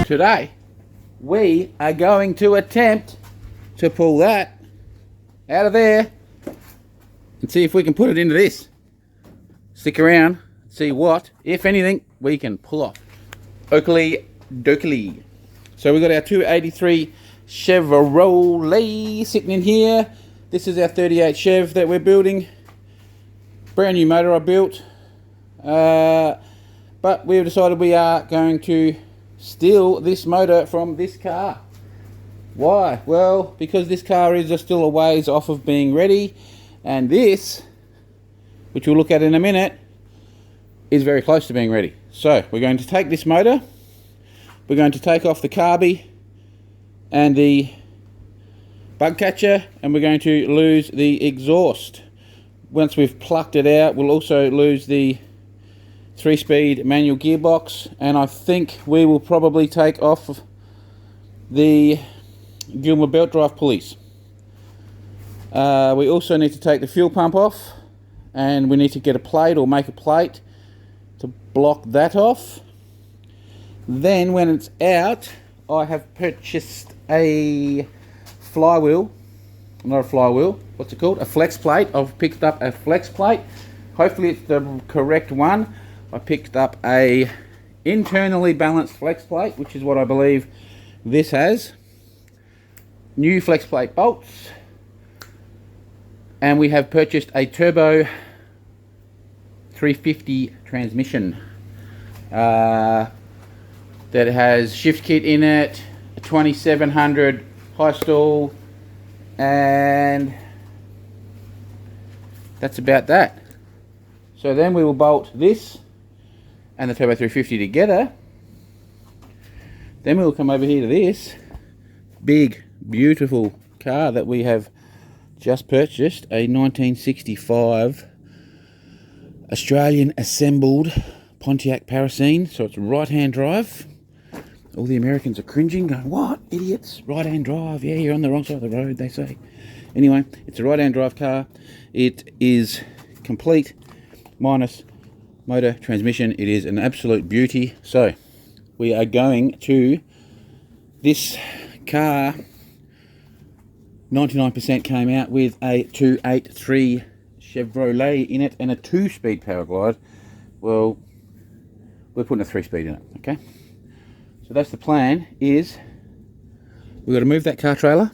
Today we are going to attempt to pull that out of there and see if we can put it into this. Stick around, see what, if anything, we can pull off. Oakley dokley. So we've got our 283 Chevrolet sitting in here. This is our 38 Chev that we're building. Brand new motor I built. But we've decided we are going to steal this motor from this car. Why? Well, because this car is still a ways off of being ready, and this, which we'll look at in a minute, is very close to being ready. So we're going to take this motor, we're going to take off the carby and the bug catcher, and we're going to lose the exhaust. Once we've plucked it out, we'll also lose the 3-speed manual gearbox, and I think we will probably take off the Gilmer belt drive pulleys. We also need to take the fuel pump off, and we need to get a plate or make a plate to block that off. Then when it's out, I have purchased a flywheel, not a flywheel, what's it called? A flex plate. I've picked up a flex plate. Hopefully it's the correct one. I picked up a internally balanced flex plate, which is what I believe this has. New flex plate bolts. And we have purchased a turbo 350 transmission that has shift kit in it, a 2700 high stall, and that's about that. So then we will bolt this and the Turbo 350 together. Then we'll come over here to this big, beautiful car that we have just purchased, a 1965 Australian assembled Pontiac Parisienne. So it's right-hand drive. All the Americans are cringing, going, "What, idiots? Right-hand drive? Yeah, you're on the wrong side of the road," they say. Anyway, it's a right-hand drive car. It is complete, minus motor, transmission. It is an absolute beauty. So we are going to, this car 99% came out with a 283 Chevrolet in it and a 2-speed power glide. Well, we're putting a 3-speed in it, okay? So that's the plan. Is we've got to move that car trailer.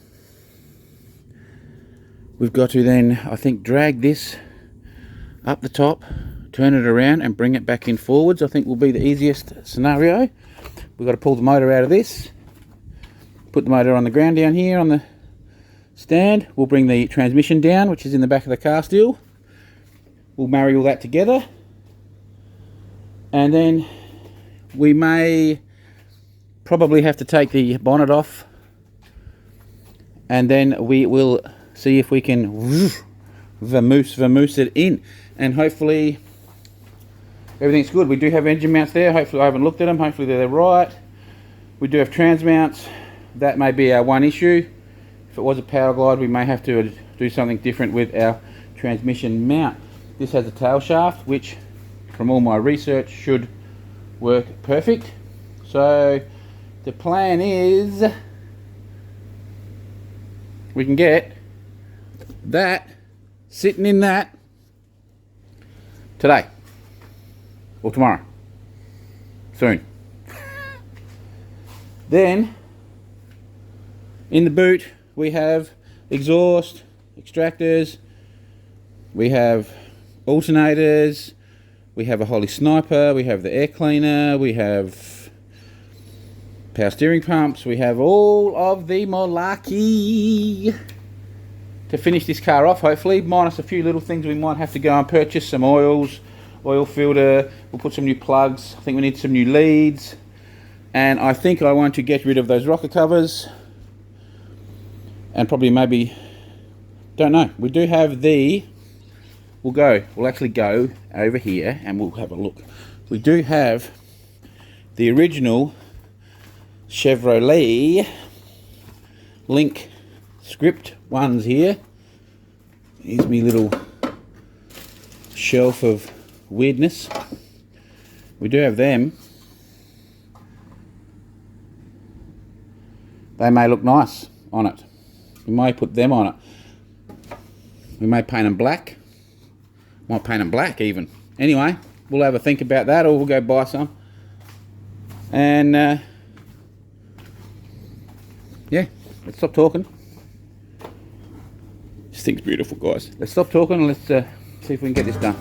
We've got to then, I think, drag this up the top, turn it around and bring it back in forwards. I think will be the easiest scenario. We've got to pull the motor out of this, put the motor on the ground down here on the stand. We'll bring the transmission down, which is in the back of the car still. We'll marry all that together, and then we may probably have to take the bonnet off, and then we will see if we can vamoose it in, and hopefully everything's good. We do have engine mounts there. Hopefully, I haven't looked at them. Hopefully they're right. We do have trans mounts. That may be our one issue. If it was a power glide, we may have to do something different with our transmission mount. This has a tail shaft, which from all my research should work perfect. So the plan is we can get that sitting in that today or tomorrow, soon. Then in the boot we have exhaust, extractors, we have alternators, we have a Holley Sniper, we have the air cleaner, we have power steering pumps, we have all of the malarkey to finish this car off, hopefully, minus a few little things we might have to go and purchase, some oils, oil filter, we'll put some new plugs, I think we need some new leads, and I think I want to get rid of those rocker covers, and probably maybe, don't know, we do have the, we'll actually go over here and we'll have a look. We do have the original Chevrolet link script ones here. Here's me little shelf of weirdness. We do have them. they may look nice on it. We may put them on it. We may paint them black. Might paint them black even. Anyway, we'll have a think about that, or we'll go buy some. And yeah, let's stop talking. This thing's beautiful, guys. Let's stop talking and let's see if we can get this done.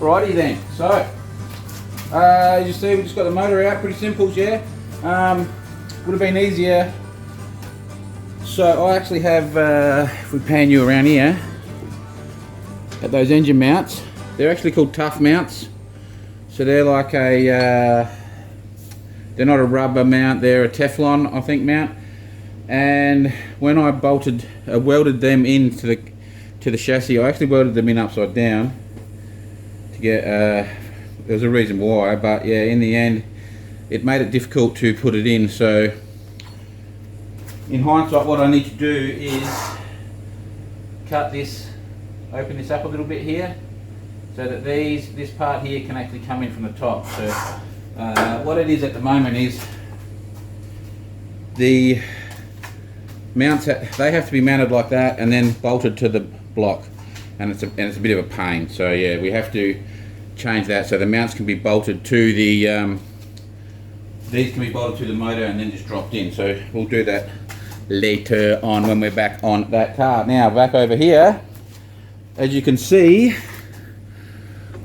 Righty then, so as you see, we just got the motor out, pretty simple, yeah. Would have been easier. So I actually have, if we pan you around here, at those engine mounts, they're actually called tough mounts. So they're like a, they're not a rubber mount, they're a Teflon, I think, mount. And when I welded them into the chassis, I actually welded them in upside down. There's a reason why, but yeah, in the end it made it difficult to put it in. So in hindsight, what I need to do is open this up a little bit here, so that this part here can actually come in from the top. So what it is at the moment is the mounts, they have to be mounted like that and then bolted to the block, and it's a bit of a pain. So yeah, we have to change that so the mounts can be bolted to the these can be bolted to the motor and then just dropped in. So we'll do that later on when we're back on that car. Now back over here, as you can see,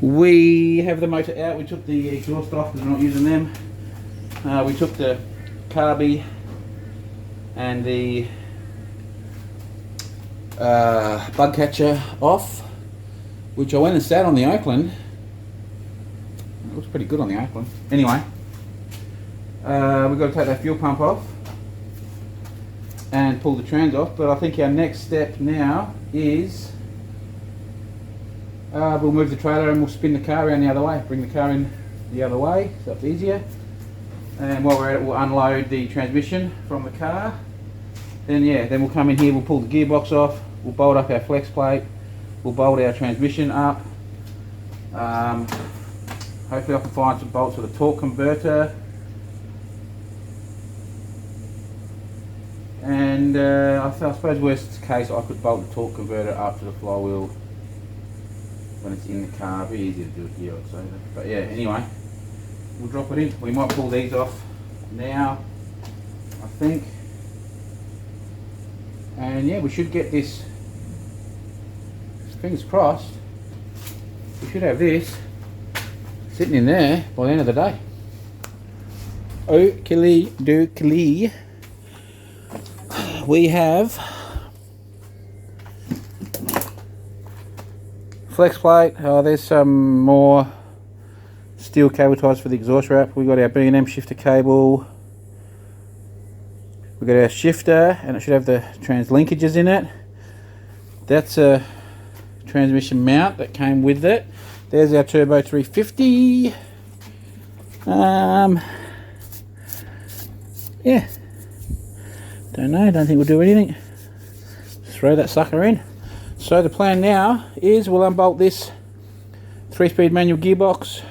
we have the motor out. We took the exhaust off because we're not using them. We took the carby and the bug catcher off, which I went and sat on the Oakland. It looks pretty good on the Oakland. Anyway, we've got to take that fuel pump off and pull the trans off, but I think our next step now is we'll move the trailer and we'll spin the car around the other way, bring the car in the other way so it's easier. And while we're at it, we'll unload the transmission from the car. Then we'll come in here, we'll pull the gearbox off, we'll bolt up our flex plate, we'll bolt our transmission up. Hopefully I can find some bolts for the torque converter. And I suppose worst case I could bolt the torque converter up to the flywheel when it's in the car. It'd be easier to do it here, I'd say. But yeah, anyway, we'll drop it in. We might pull these off now, I think. And yeah, we should get this, fingers crossed, we should have this sitting in there by the end of the day. Oakley dokley. We have flex plate. Oh, there's some more steel cable ties for the exhaust wrap. We've got our B&M shifter cable. We've got our shifter, and it should have the trans linkages in it. That's a transmission mount that came with it. There's our Turbo 350. Yeah. Don't know, don't think we'll do anything. Just throw that sucker in. So the plan now is we'll unbolt this 3-speed manual gearbox.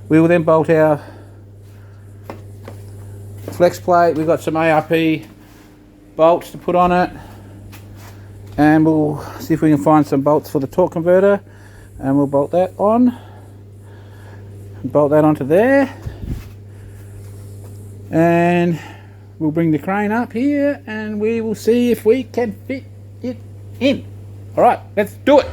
We will then bolt our flex plate. We've got some ARP bolts to put on it, and we'll see if we can find some bolts for the torque converter, and we'll bolt that on, bolt that onto there, and we'll bring the crane up here and we will see if we can fit it in. All right, let's do it.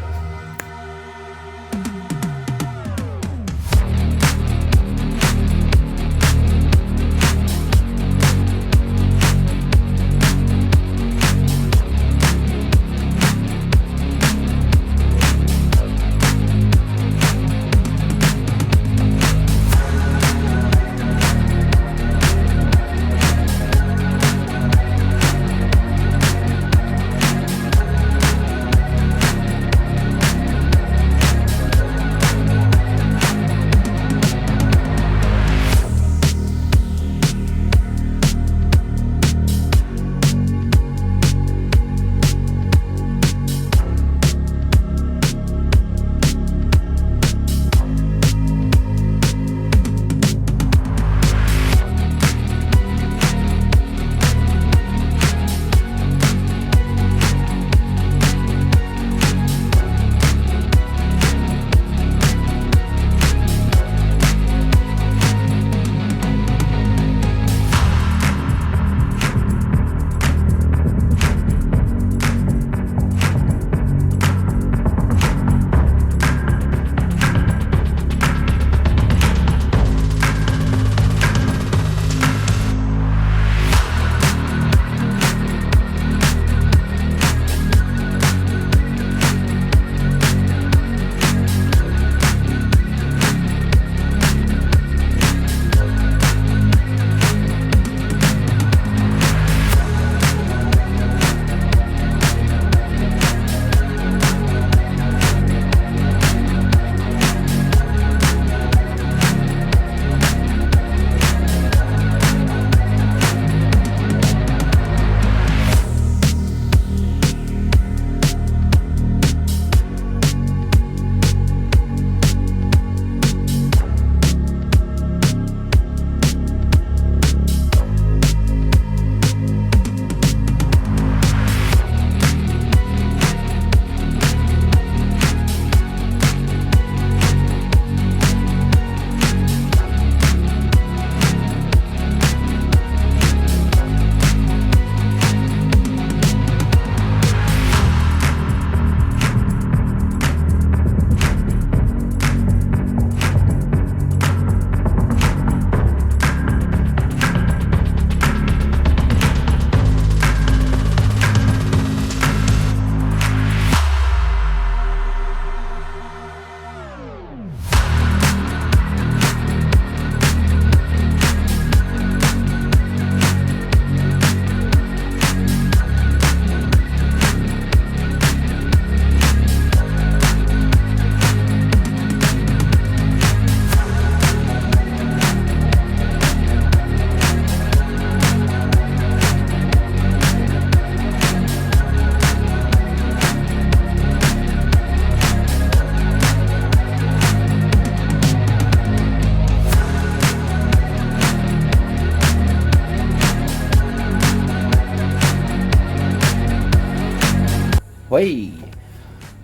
Way.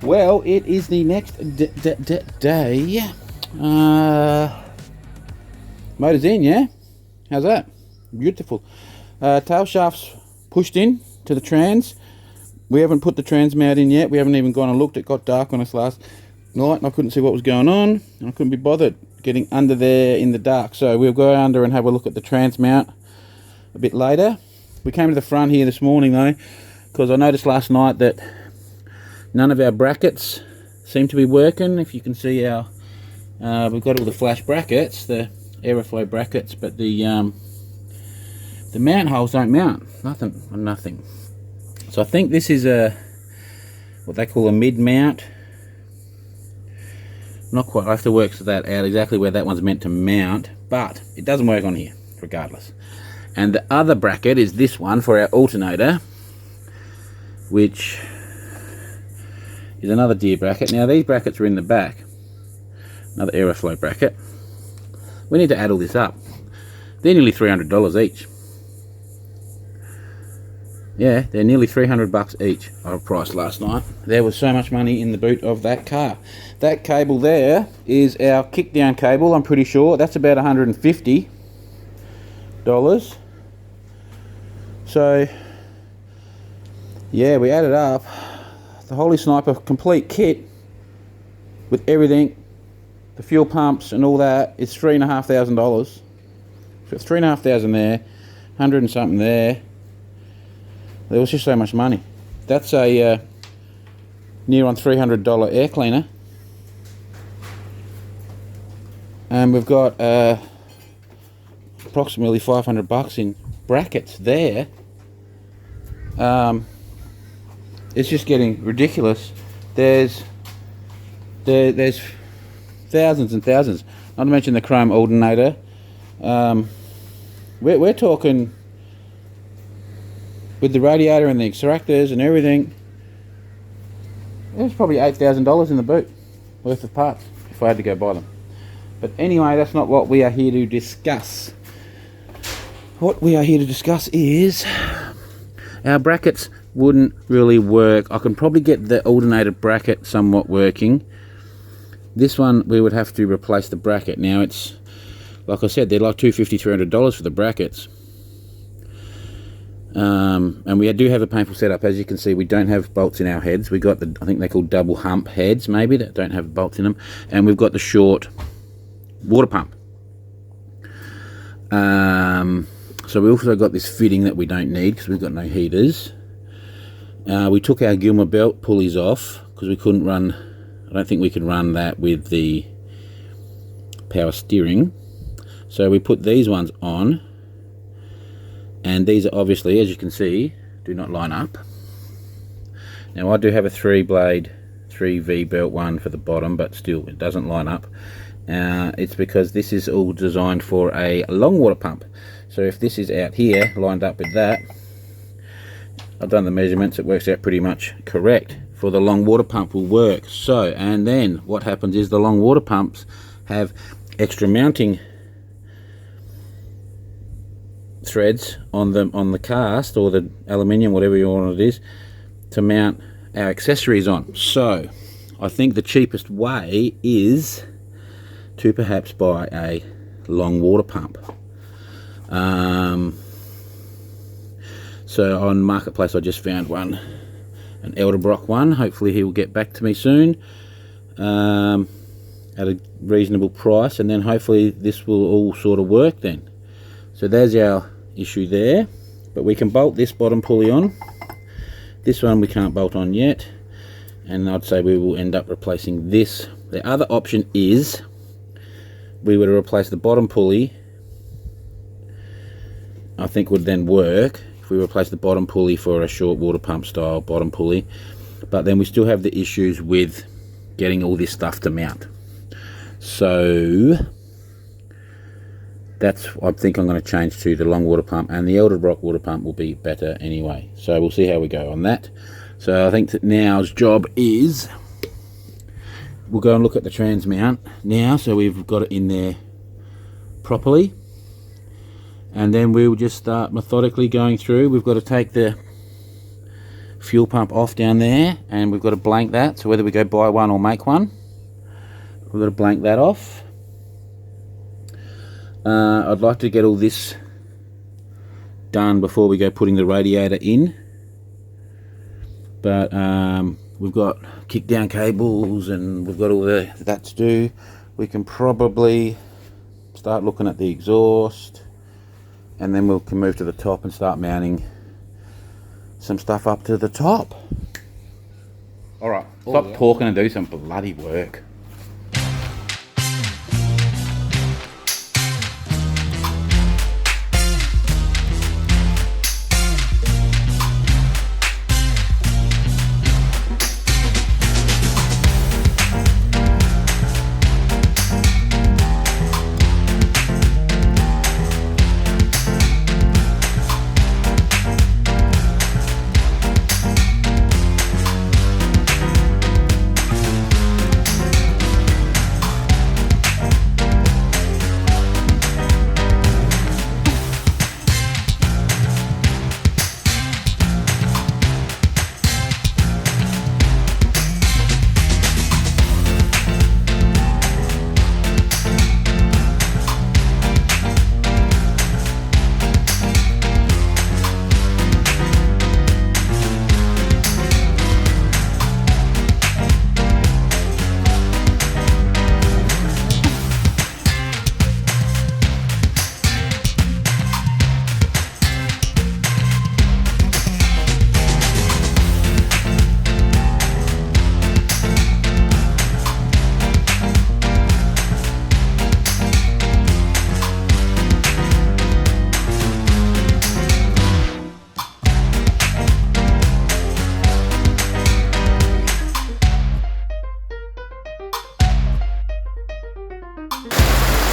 Well, it is the next day. Motor's in, yeah? How's that? Beautiful. Tail shaft's pushed in to the trans. We haven't put the trans mount in yet. We haven't even gone and looked. It got dark on us last night and I couldn't see what was going on. And I couldn't be bothered getting under there in the dark. So we'll go under and have a look at the trans mount a bit later. We came to the front here this morning though, because I noticed last night that None of our brackets seem to be working. If you can see our, we've got all the flash brackets, the aeroflow brackets, but the mount holes don't mount. Nothing. So I think this is a, what they call a mid mount. Not quite, I have to work that out exactly where that one's meant to mount, but it doesn't work on here regardless. And the other bracket is this one for our alternator, which is another deer bracket. Now these brackets are in the back, another aeroflow bracket. We need to add all this up. They're nearly $300 each. Yeah, they're nearly 300 bucks each. I priced last night. There was so much money in the boot of that car. That cable there is our kickdown cable, I'm pretty sure. That's about $150. So, yeah, we added up the Holley Sniper complete kit with everything, the fuel pumps and all that, is $3,500. So $3,500 there, 100 and something there. There was just so much money. That's a near on $300 air cleaner, and we've got approximately 500 bucks in brackets there. It's just getting ridiculous. There's thousands and thousands. Not to mention the chrome alternator. We're talking, with the radiator and the extractors and everything, there's probably $8,000 in the boot worth of parts if I had to go buy them. But anyway, that's not what we are here to discuss. What we are here to discuss is our brackets wouldn't really work. I can probably get the alternator bracket somewhat working. This one, we would have to replace the bracket. Now it's, like I said, they're like $250, $300 for the brackets. And we do have a painful setup. As you can see, we don't have bolts in our heads. We got the, I think they're called double hump heads, maybe, that don't have bolts in them. And we've got the short water pump. So we also got this fitting that we don't need because we've got no heaters. We took our Gilmer belt pulleys off because we couldn't run, I don't think we could run that with the power steering. So we put these ones on. And these are obviously, as you can see, do not line up. Now I do have a 3-blade 3V belt one for the bottom, but still it doesn't line up. It's because this is all designed for a long water pump. So if this is out here lined up with that, I've done the measurements, it works out pretty much correct for the long water pump will work. So, and then what happens is the long water pumps have extra mounting threads on the cast or the aluminium, whatever you want it is, to mount our accessories on. So I think the cheapest way is to perhaps buy a long water pump. So on Marketplace I just found one, an Elderbrock one. Hopefully he will get back to me soon at a reasonable price, and then hopefully this will all sort of work then. So there's our issue there, but we can bolt this bottom pulley on. This one we can't bolt on yet, and I'd say we will end up replacing this. The other option is we were to replace the bottom pulley. I think would then work if we replace the bottom pulley for a short water pump style bottom pulley, but then we still have the issues with getting all this stuff to mount. So that's, I think I'm going to change to the long water pump, and the Elderbrock water pump will be better anyway. So we'll see how we go on that. So I think that now's job is we'll go and look at the trans mount now, so we've got it in there properly, and then we'll just start methodically going through. We've got to take the fuel pump off down there, and we've got to blank that. So whether we go buy one or make one, we've got to blank that off. I'd like to get all this done before we go putting the radiator in, but we've got kick down cables and we've got all that to do. We can probably start looking at the exhaust, and then we can move to the top and start mounting some stuff up to the top. Alright, stop talking and do some bloody work.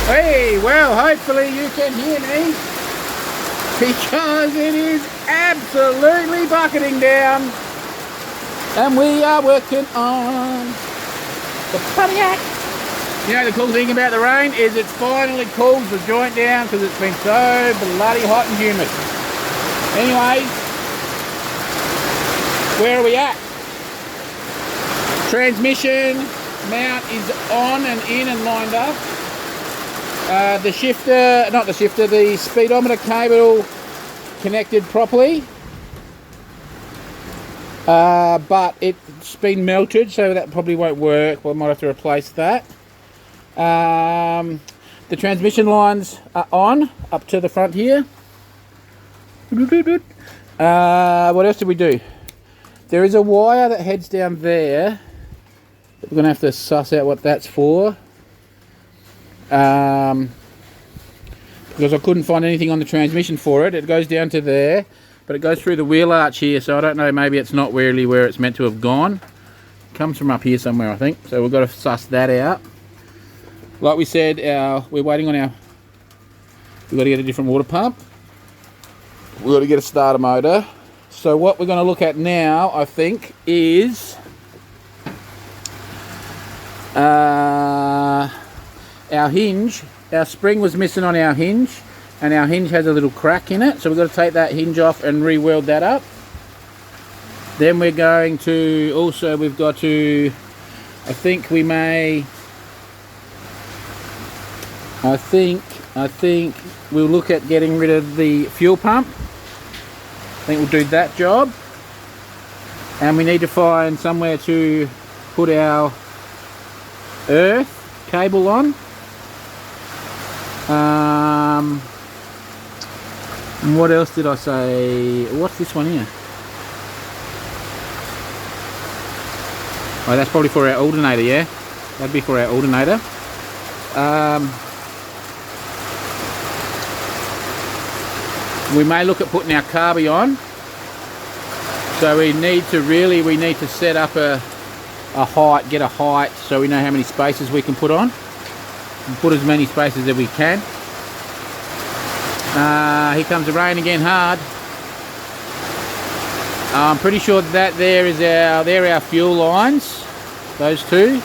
Hey, well, hopefully you can hear me, because it is absolutely bucketing down, and we are working on the Pontiac. You know, the cool thing about the rain is it's finally cooled the joint down, because it's been so bloody hot and humid. Anyways, where are we at? Transmission mount is on and in and lined up. The speedometer cable connected properly, but it's been melted, so that probably won't work. I might have to replace that. The transmission lines are on up to the front here. What else did we do? There is a wire that heads down there. We're going to have to suss out what that's for. Because I couldn't find anything on the transmission for it. It goes down to there, but it goes through the wheel arch here, so I don't know, maybe it's not really where it's meant to have gone. It comes from up here somewhere, I think, so we've got to suss that out. Like we said, we're waiting on we've got to get a different water pump. We've got to get a starter motor. So what we're going to look at now, I think, is our hinge. Our spring was missing on our hinge, and our hinge has a little crack in it, so we've got to take that hinge off and re-weld that up. Then we're going to also, we've got to, I think we'll look at getting rid of the fuel pump. I think we'll do that job, and we need to find somewhere to put our earth cable on. What else did I say? What's this one here? Oh, that's probably for our alternator, yeah? That'd be for our alternator. We may look at putting our carby on. So we need to set up a height, get a height, so we know how many spaces we can put on. And put as many spaces as we can. Here comes the rain again hard. I'm pretty sure that they're our fuel lines, those two.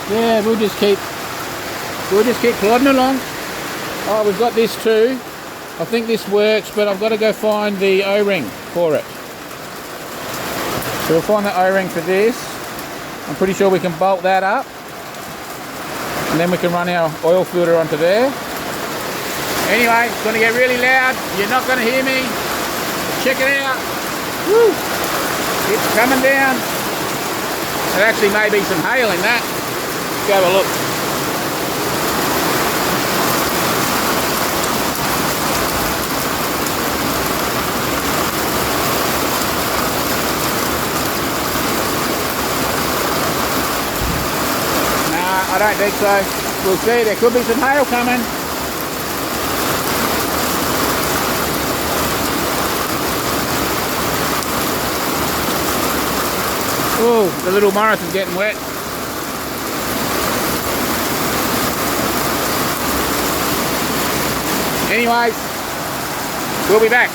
Yeah, we'll just keep plodding along. Oh, we've got this too. I think this works, but I've got to go find the O-ring for it. So we'll find the O-ring for this. I'm pretty sure we can bolt that up, and then we can run our oil filter onto there. Anyway, it's going to get really loud. You're not going to hear me. Check it out. Woo! It's coming down. There actually may be some hail in that. Let's go have a look. I don't think so. We'll see. There could be some hail coming. Oh, the little Morris is getting wet. Anyways, we'll be back.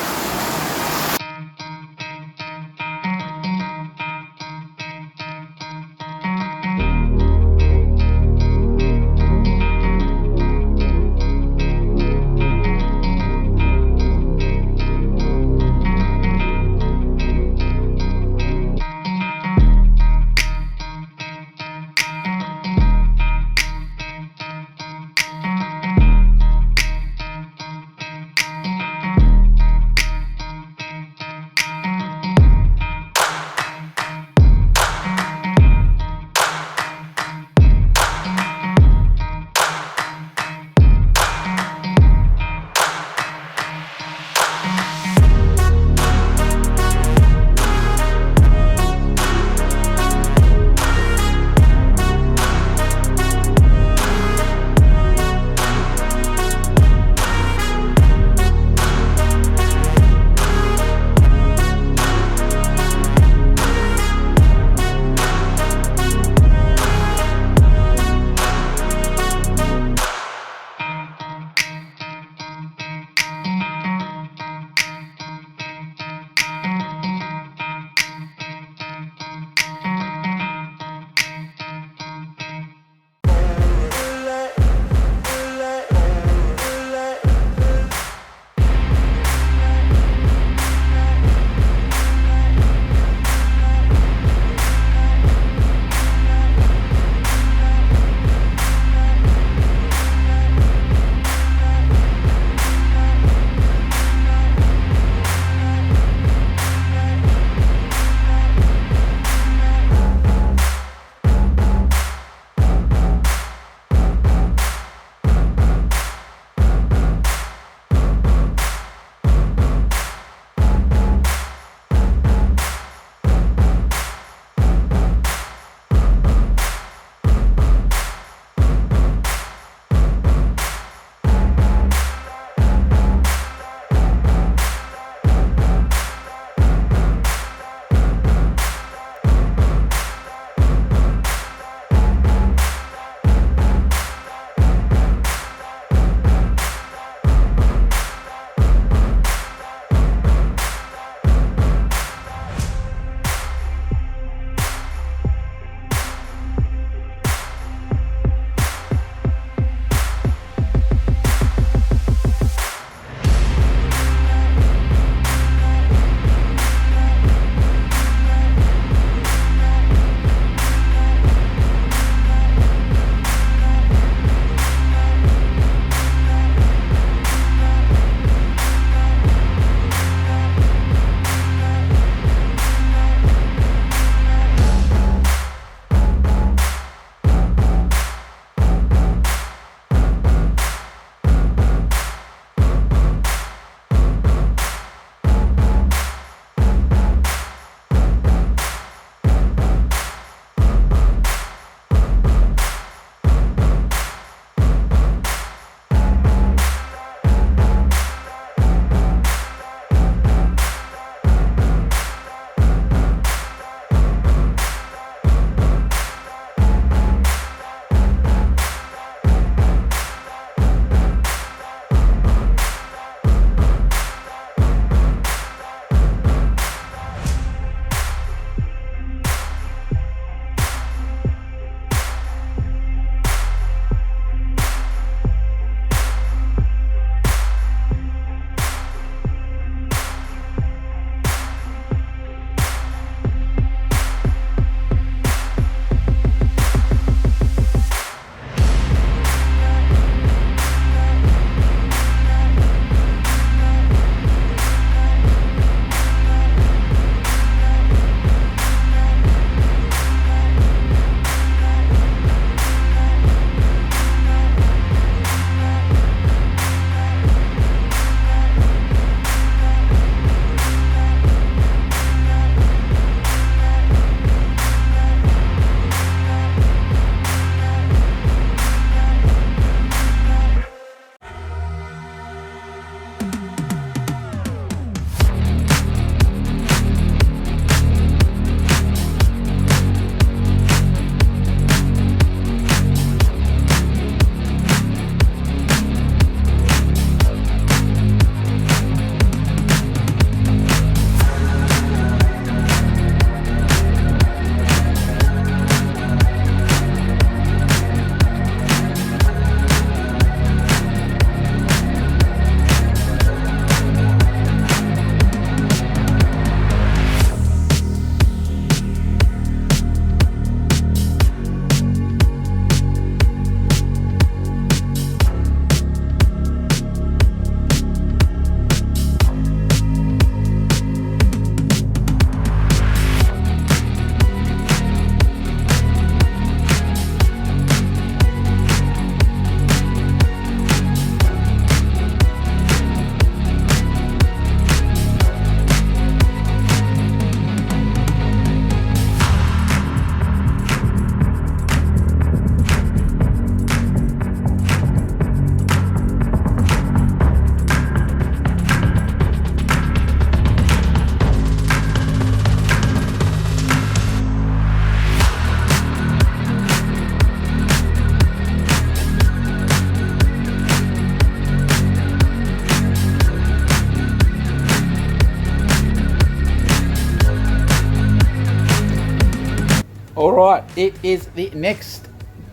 it is the next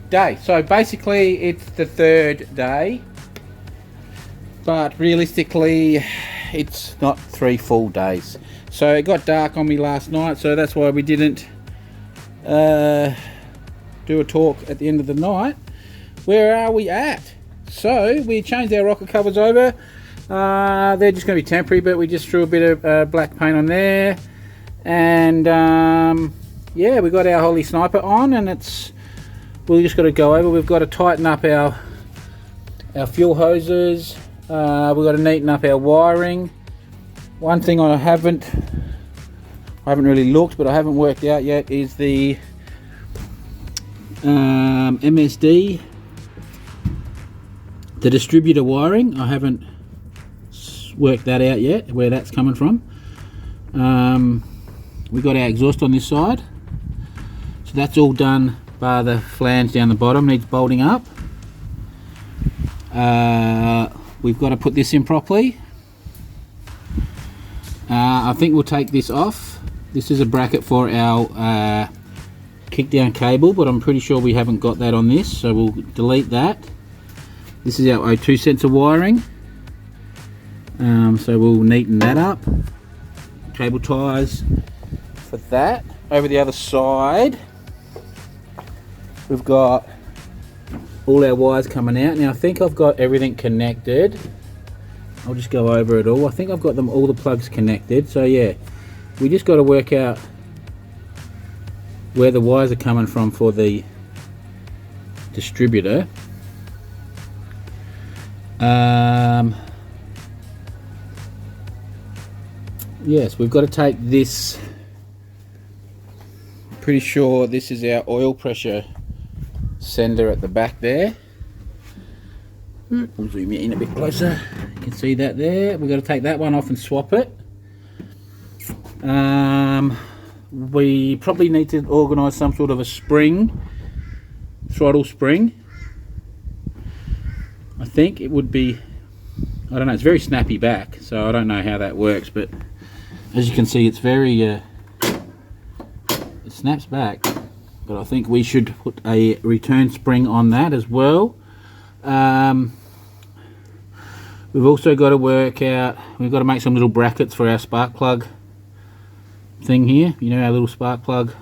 day. So basically it's the third day, but realistically it's not 3 full days. So it got dark on me last night, so that's why we didn't do a talk at the end of the night. Where are we at? So we changed our rocker covers over. They're just going to be temporary, but we just threw a bit of black paint on there. And yeah, we got our Holley Sniper on, and we just got to go over. We've got to tighten up our fuel hoses. We've got to neaten up our wiring. One thing I haven't really looked, but I haven't worked out yet, is the MSD, the distributor wiring. I haven't worked that out yet, where that's coming from. We got our exhaust on this side, so that's all done, bar the flange down the bottom needs bolting up. We've got to put this in properly. I think we'll take this off. This is a bracket for our kick down cable, but I'm pretty sure we haven't got that on this, so we'll delete that. This is our O2 sensor wiring, so we'll neaten that up. Cable ties for that. Over the other side we've got all our wires coming out. Now I think I've got everything connected. I'll just go over it all. I think I've got all the plugs connected, so yeah, we just got to work out where the wires are coming from for the distributor. Yes, we've got to take this, pretty sure this is our oil pressure sender at the back there. We'll zoom in a bit closer. You can see that there. We've got to take that one off and swap it. We probably need to organise some sort of a spring, throttle spring. I think it would be, I don't know, it's very snappy back, so I don't know how that works, but as you can see, it's very, it snaps back, but I think we should put a return spring on that as well. We've also got to work out, we've got to make some little brackets for our spark plug thing here. You know, our little spark plug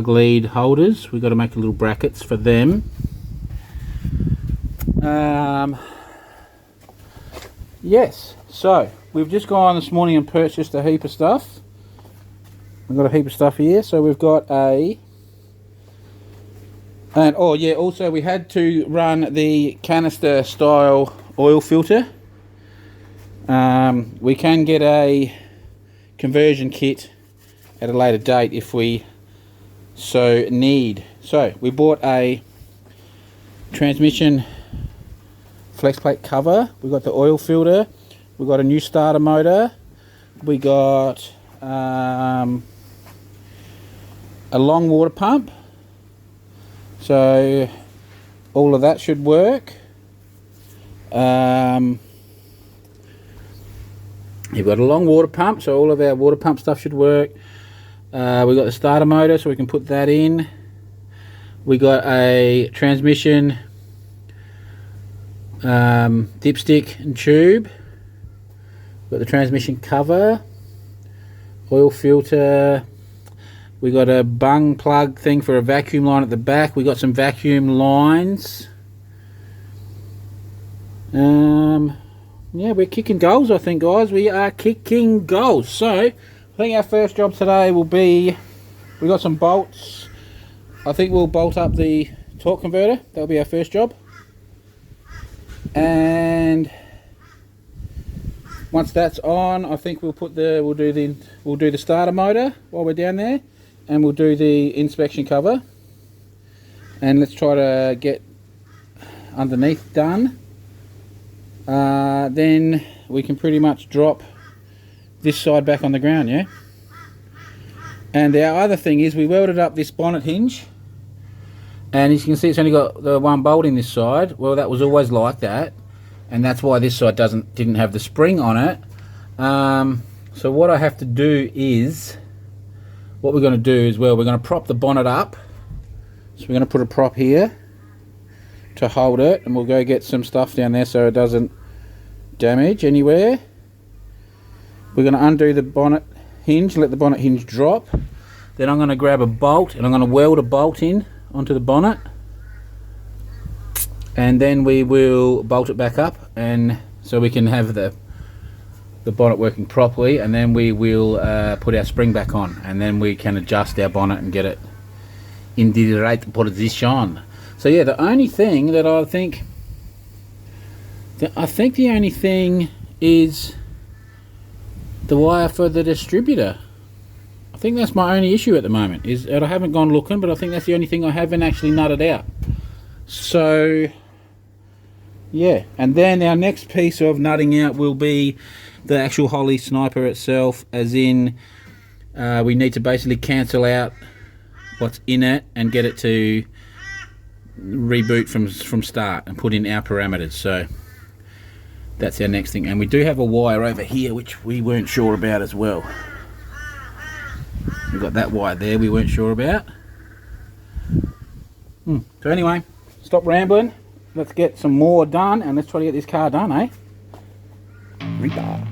lead holders. We've got to make little brackets for them. Yes, so we've just gone this morning and purchased a heap of stuff. We've got a heap of stuff here. So we've got and oh yeah, also we had to run the canister style oil filter. We can get a conversion kit at a later date if we so need. So we bought a transmission flex plate cover. We got the oil filter. We got a new starter motor. We got a long water pump. So all of that should work. You've got a long water pump, so all of our water pump stuff should work. We've got the starter motor, so we can put that in. We got a transmission dipstick and tube. We've got the transmission cover, oil filter. We got a bung plug thing for a vacuum line at the back. We got some vacuum lines. Yeah, we're kicking goals, I think, guys. We are kicking goals. So I think our first job today will be, we got some bolts. I think we'll bolt up the torque converter. That'll be our first job. And once that's on, I think we'll do the starter motor while we're down there, and we'll do the inspection cover. And let's try to get underneath done. Then we can pretty much drop this side back on the ground, yeah? And our other thing is we welded up this bonnet hinge, and as you can see, it's only got the one bolt in this side. Well, that was always like that, and that's why this side didn't have the spring on it. So what I have to do is what we're going to do is, well, we're going to prop the bonnet up. So we're going to put a prop here to hold it, and we'll go get some stuff down there so it doesn't damage anywhere. We're going to undo the bonnet hinge, let the bonnet hinge drop. Then I'm going to grab a bolt and I'm going to weld a bolt in onto the bonnet, and then we will bolt it back up, and so we can have the bonnet working properly, and then we will put our spring back on, and then we can adjust our bonnet and get it in the right position. So yeah, the only thing that I think the only thing is the wire for the distributor. I think that's my only issue at the moment, is that I haven't gone looking, but I think that's the only thing I haven't actually nutted out. So yeah, and then our next piece of nutting out will be the actual Holley Sniper itself, as in we need to basically cancel out what's in it and get it to reboot from start and put in our parameters. So that's our next thing, and we do have a wire over here which we weren't sure about as well. We've got that wire there we weren't sure about. So anyway, stop rambling, let's get some more done, and let's try to get this car done, eh? Rita.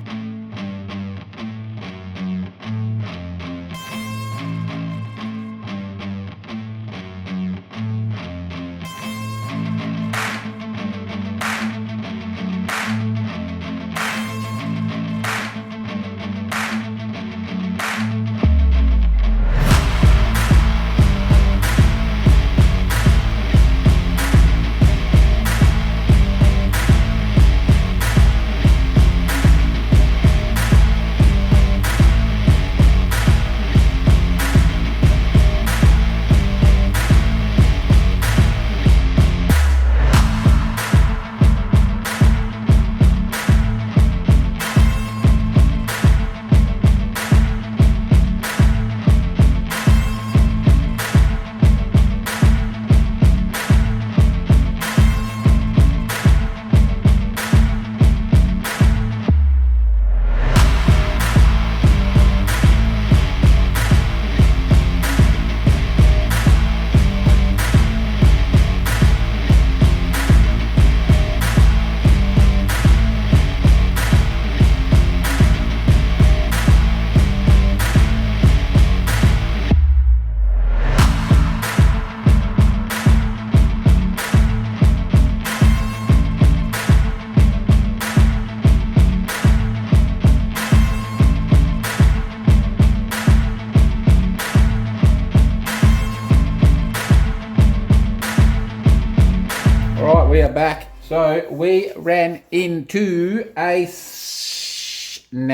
We are back. So we ran into a snag.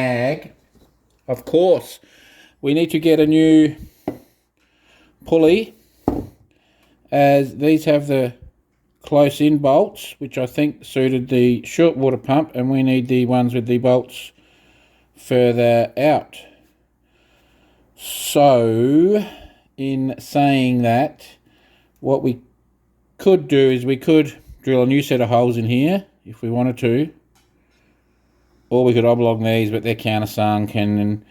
Of course, we need to get a new pulley, as these have the close in bolts, which I think suited the short water pump, and we need the ones with the bolts further out. So in saying that, what we could do is we could drill a new set of holes in here if we wanted to, or we could oblong these, but they're countersunk, and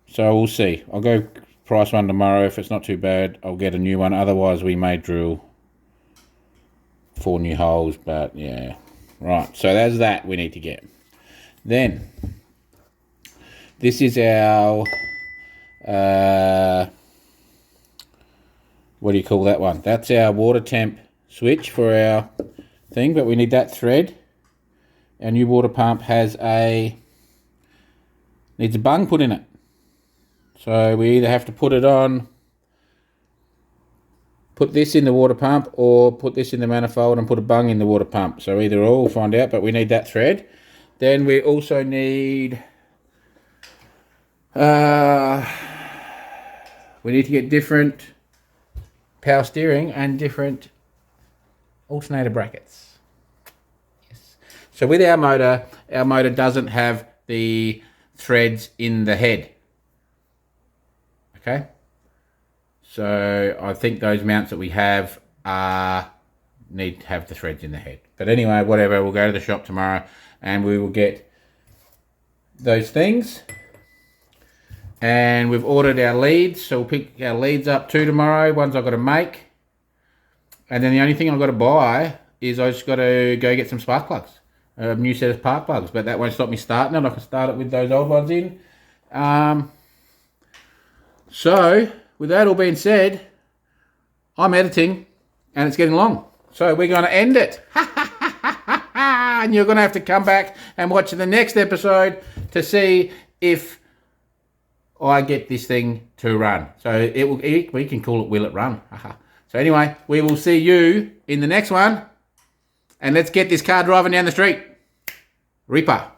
so we'll see. I'll go price one tomorrow. If it's not too bad, I'll get a new one. Otherwise we may drill 4 new holes, but yeah. Right, so that's that we need to get. Then this is our what do you call that one? That's our water temp switch for our thing, but we need that thread. Our new water pump needs a bung put in it. So we either have to put it on, put this in the water pump, or put this in the manifold and put a bung in the water pump. So either or, we'll find out, but we need that thread. Then we also need, we need to get different power steering and different alternator brackets. Yes. So with our motor doesn't have the threads in the head. Okay. So I think those mounts that we have need to have the threads in the head. But anyway, whatever, we'll go to the shop tomorrow and we will get those things. And we've ordered our leads, so we'll pick our leads up too tomorrow, ones I've got to make. And then the only thing I've got to buy is I just got to go get some spark plugs. A new set of spark plugs, but that won't stop me starting it. I can start it with those old ones in. So, with that all being said, I'm editing and it's getting long. So we're going to end it. And you're going to have to come back and watch the next episode to see if I get this thing to run. So we can call it Will It Run. So anyway, we will see you in the next one. And let's get this car driving down the street. Reaper.